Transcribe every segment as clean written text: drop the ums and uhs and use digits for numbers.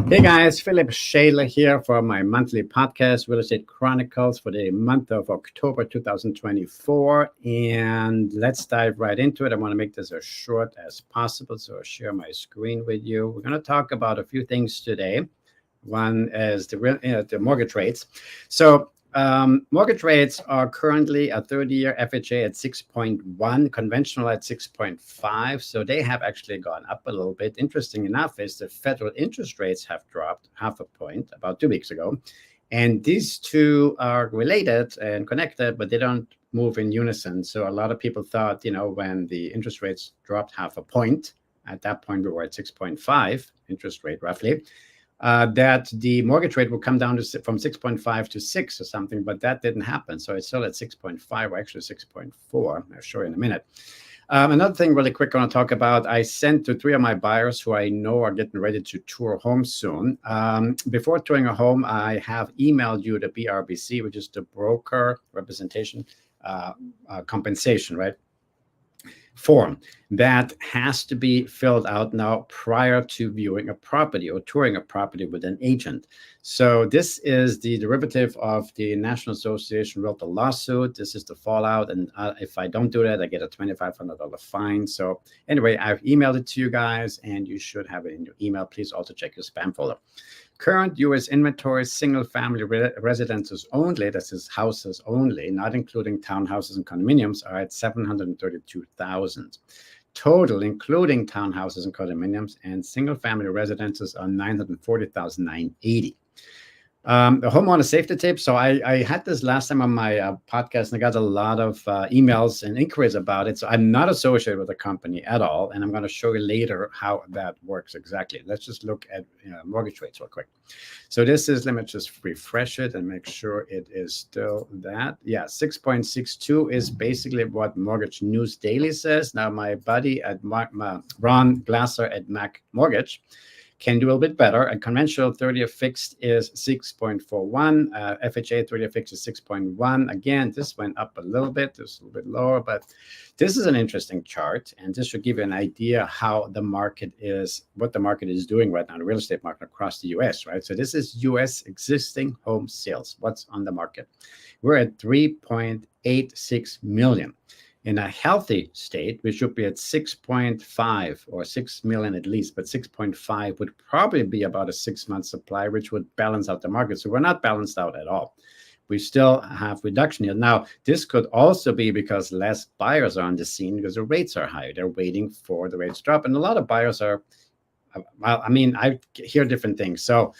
Hey guys, Philip Shaler here for my monthly podcast, Real Estate Chronicles, for the month of October 2024. And let's dive right into it. I want to make this as short as possible, so I'll share my screen with you. We're going to talk about a few things today. One is the mortgage rates. So mortgage rates are currently a 30-year FHA at 6.1, conventional at 6.5. So they have actually gone up a little bit. Interesting enough is the federal interest rates have dropped half a point about 2 weeks ago. And these two are related and connected, but they don't move in unison. So a lot of people thought, when the interest rates dropped half a point, at that point we were at 6.5 interest rate roughly, that the mortgage rate will come down from 6.5 to 6 or something, but that didn't happen. So it's still at 6.5, or actually 6.4. I'll show you in a minute. Another thing really quick I want to talk about, I sent to 3 of my buyers who I know are getting ready to tour a home soon. Before touring a home, I have emailed you the BRBC, which is the broker representation compensation, right? Form that has to be filled out now prior to viewing a property or touring a property with an agent. So this is the derivative of the National Association Realtor lawsuit. This is the fallout, and if I don't do that, I get a $2,500 fine. So anyway, I've emailed it to you guys, and you should have it in your email. Please also check your spam folder. Current U.S. inventory, single-family residences only, this is houses only, not including townhouses and condominiums, are at 732,000. Total, including townhouses and condominiums and single-family residences, are 940,980. The homeowner safety tip. So I had this last time on my podcast, and I got a lot of emails and inquiries about it. So I'm not associated with the company at all, and I'm going to show you later how that works exactly. Let's just look at mortgage rates real quick. So this is, let me just refresh it and make sure it is still that. Yeah, 6.62 is basically what Mortgage News Daily says. Now, my buddy at Ron Glasser at Mac Mortgage can do a little bit better. A conventional 30-year fixed is 6.41. FHA 30-year fixed is 6.1. Again, this went up a little bit. This is a little bit lower, but this is an interesting chart, and this should give you an idea how the market is, what the market is doing right now, the real estate market across the U.S., right? So this is U.S. existing home sales. What's on the market? We're at 3.86 million. In a healthy state, we should be at 6.5 or 6 million at least, but 6.5 would probably be about a 6-month supply, which would balance out the market. So we're not balanced out at all. We still have reduction here. Now, this could also be because less buyers are on the scene because the rates are higher. They're waiting for the rates to drop. And a lot of buyers are, I hear different things. So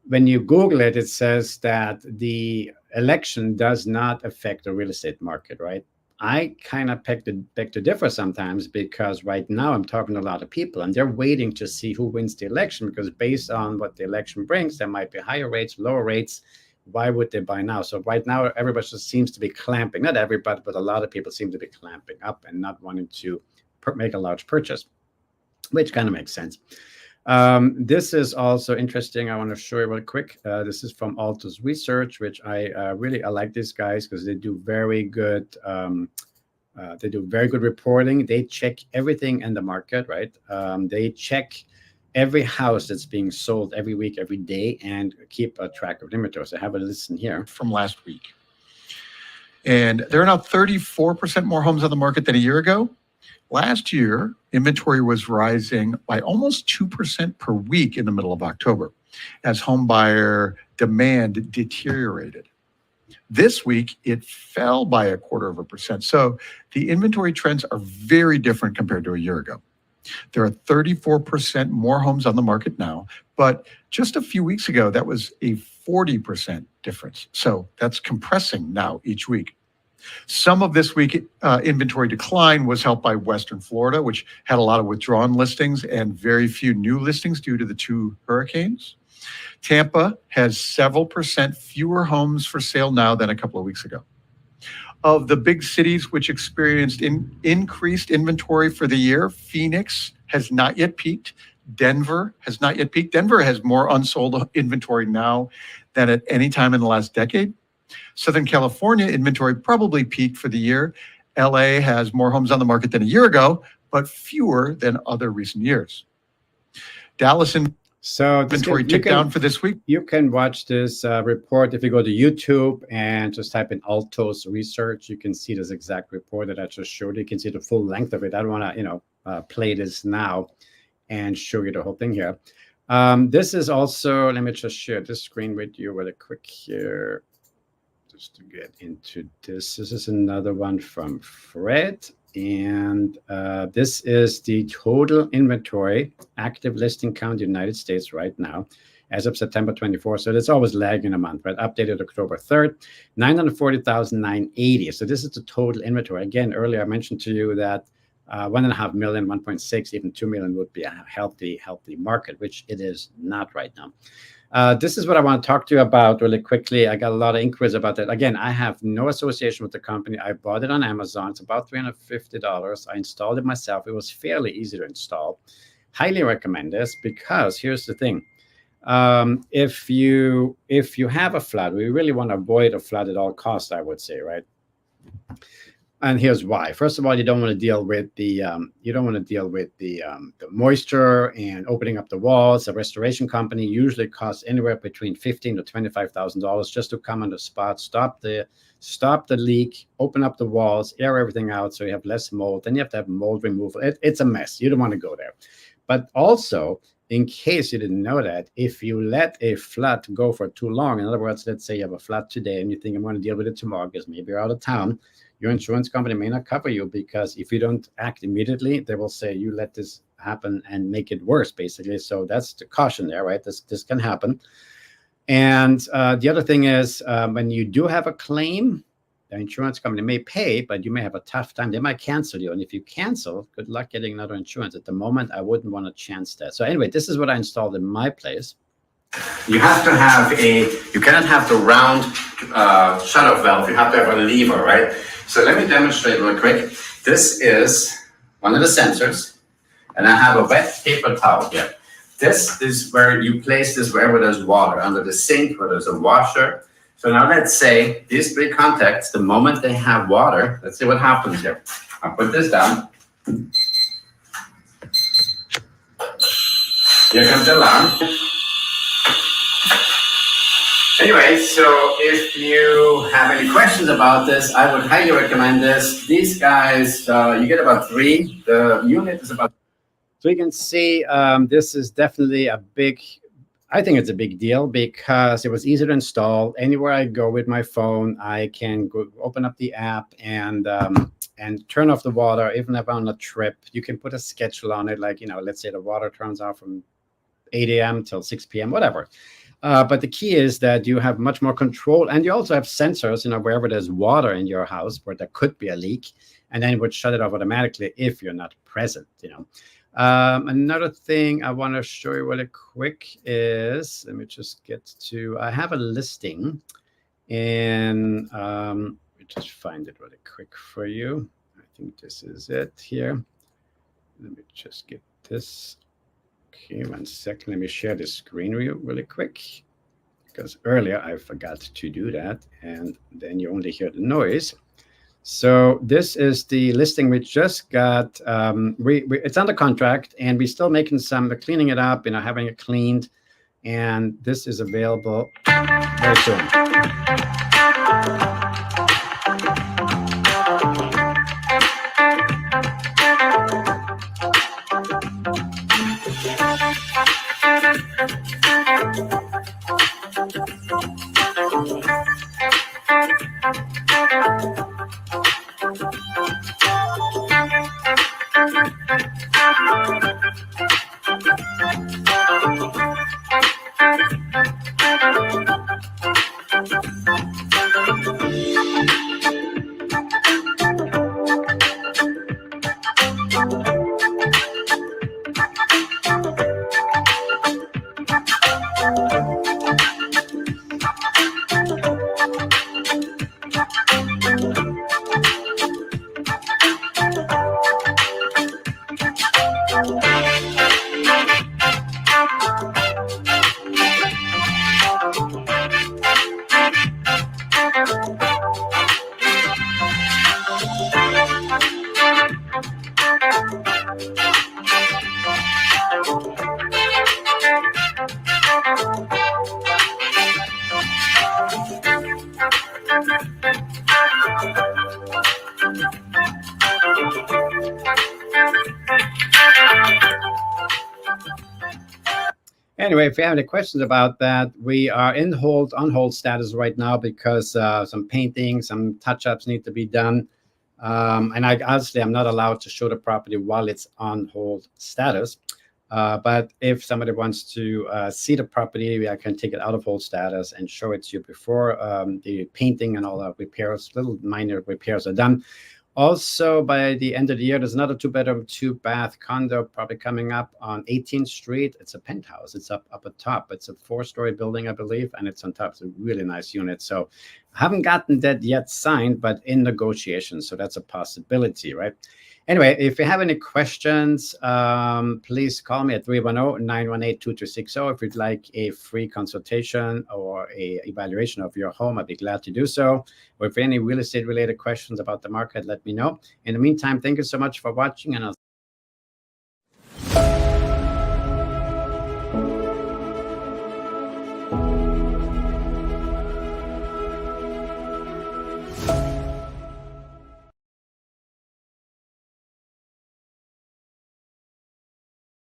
when you Google it, it says that the election does not affect the real estate market, right? I kind of beg to differ sometimes, because right now I'm talking to a lot of people and they're waiting to see who wins the election, because based on what the election brings, there might be higher rates, lower rates. Why would they buy now? So right now, everybody just seems to be clamping, not everybody, but a lot of people seem to be clamping up and not wanting to make a large purchase, which kind of makes sense. This is also interesting. I want to show you real quick. This is from Altus Research, which I like these guys because they do very good. They do very good reporting. They check everything in the market, right? They check every house that's being sold every week, every day, and keep a track of inventory. So I have a listen here from last week. And there are now 34% more homes on the market than a year ago. Last year, inventory was rising by almost 2% per week in the middle of October as home buyer demand deteriorated. This week, it fell by 0.25%. So the inventory trends are very different compared to a year ago. There are 34% more homes on the market now, but just a few weeks ago, that was a 40% difference. So that's compressing now each week. Some of this week inventory decline was helped by Western Florida, which had a lot of withdrawn listings and very few new listings due to the 2 hurricanes. Tampa has several percent fewer homes for sale now than a couple of weeks ago. Of the big cities which experienced increased inventory for the year, Phoenix has not yet peaked. Denver has not yet peaked. Denver has more unsold inventory now than at any time in the last decade. Southern California inventory probably peaked for the year. LA has more homes on the market than a year ago, but fewer than other recent years. Dallas and So inventory tick down for this week. You can watch this report if you go to YouTube and just type in Altos Research. You can see this exact report that I just showed. You can see the full length of it. I don't want to, play this now and show you the whole thing here. This is also, let me just share this screen with you really quick here, just to get into this. This is another one from Fred. And this is the total inventory, active listing count in the United States right now, as of September 24th. So it's always lagging a month, right? Updated October 3rd, 940,980. So this is the total inventory. Again, earlier I mentioned to you that 1.5 million, 1.6, even 2 million would be a healthy market, which it is not right now. This is what I want to talk to you about really quickly. I got a lot of inquiries about that. Again, I have no association with the company. I bought it on Amazon. It's about $350. I installed it myself. It was fairly easy to install. Highly recommend this because here's the thing. If you have a flood, we really want to avoid a flood at all costs, I would say, right? And here's why. First of all, you don't want to deal with the moisture and opening up the walls. A restoration company usually costs anywhere between $15,000 to $25,000 just to come on the spot, stop the leak, open up the walls, air everything out so you have less mold. Then you have to have mold removal. It's a mess. You don't want to go there. But also, in case you didn't know that, if you let a flood go for too long, in other words, let's say you have a flood today and you think I'm going to deal with it tomorrow because maybe you're out of town, your insurance company may not cover you because if you don't act immediately, they will say you let this happen and make it worse, basically. So that's the caution there, right? This can happen. And the other thing is when you do have a claim, the insurance company may pay, but you may have a tough time. They might cancel you. And if you cancel, good luck getting another insurance. At the moment, I wouldn't want to chance that. So anyway, this is what I installed in my place. You have to have you cannot have the round shut-off valve. You have to have a lever, right? So let me demonstrate real quick. This is one of the sensors, and I have a wet paper towel here. This is where you place this wherever there's water, under the sink, where there's a washer. So now let's say these three contacts, the moment they have water, let's see what happens here. I'll put this down. Here comes the alarm. Anyway, so if you have any questions about this, I would highly recommend this. These guys, you get about 3. The unit is about. So you can see this is definitely I think it's a big deal because it was easy to install. Anywhere I go with my phone, I can go open up the app and turn off the water. Even if I'm on a trip, you can put a schedule on it. Like, let's say the water turns off from 8 a.m. till 6 p.m., whatever. But the key is that you have much more control, and you also have sensors, wherever there's water in your house where there could be a leak, and then it would shut it off automatically if you're not present, Another thing I want to show you really quick is, let me just I have a listing, and let me just find it really quick for you. I think this is it here. Let me just get this. Okay, 1 second. Let me share the screen with you really quick, because earlier I forgot to do that, and then you only hear the noise. So this is the listing we just got. It's under contract, and we're still making cleaning it up, having it cleaned, and this is available very soon. Anyway, if you have any questions about that, we are on hold status right now because some painting, some touch-ups need to be done. And honestly, I'm not allowed to show the property while it's on hold status. But if somebody wants to see the property, I can take it out of hold status and show it to you before the painting and all the repairs, little minor repairs are done. Also, by the end of the year, there's another 2-bedroom, 2-bath condo probably coming up on 18th Street. It's a penthouse. It's up at top. It's a 4-story building, I believe, and it's on top. It's a really nice unit. So I haven't gotten that yet signed, but in negotiations. So that's a possibility, right? Anyway, if you have any questions, please call me at 310-918-2360. If you'd like a free consultation or a evaluation of your home, I'd be glad to do so. Or if any real estate related questions about the market, let me know. In the meantime, thank you so much for watching, and I'll